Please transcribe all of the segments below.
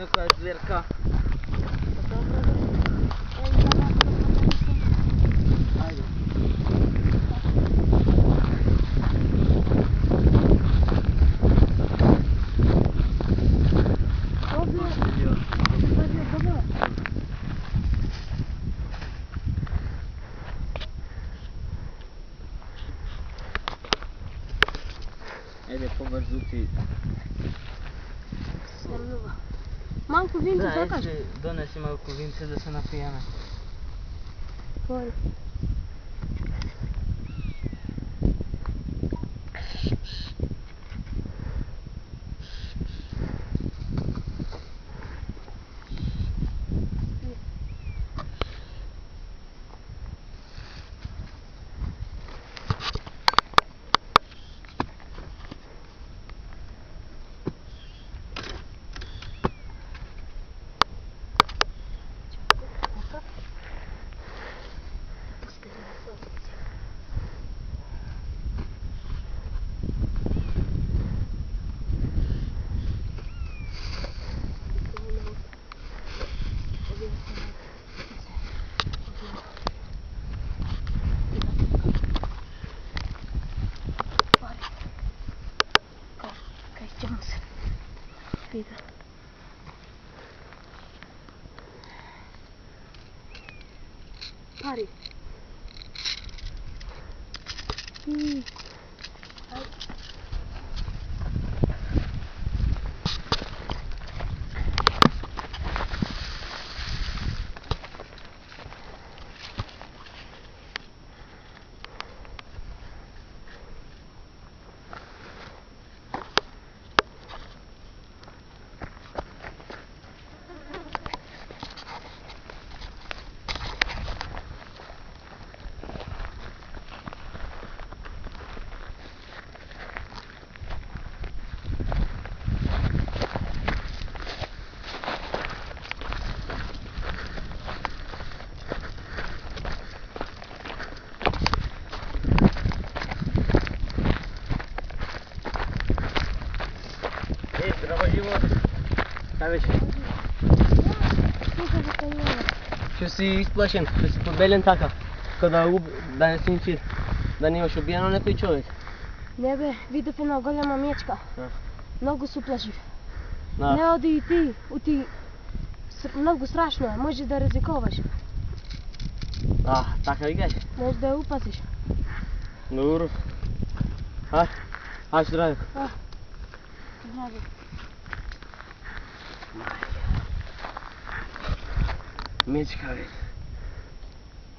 Nuka zверка. Ajde. Ajde pobrzo ti. Малко винце, Да, сакаш? ще донеси малко винце да се напиеме. Води. Вида. Пари. Здрава живот. Абе, ще си изплашен, ще си побелен така. Да не си ничир. Да не имаш убиено некој човек. Не бе, видов една голема мечка. Да. Много се уплашив. Да. Не оди и ти. Много страшно е, може да ризиковаш. Така викаш? Може да я опазиш. Добро. Ајде здраве. Здраве. Мечка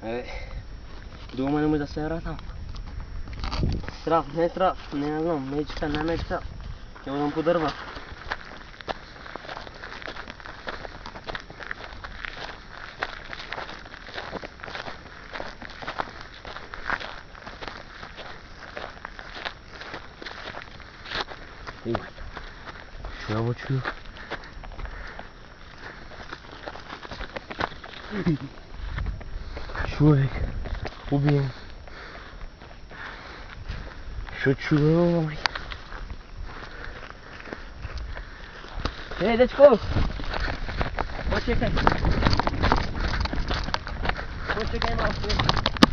бе. Дома немој да се вратам. Страх, не страх, не знам, мечка, не мечка. Ќе одам по дрва. Што ја чую? Човек, убиен. Што чую, мај? Дечко! Почекај! Почекај малко.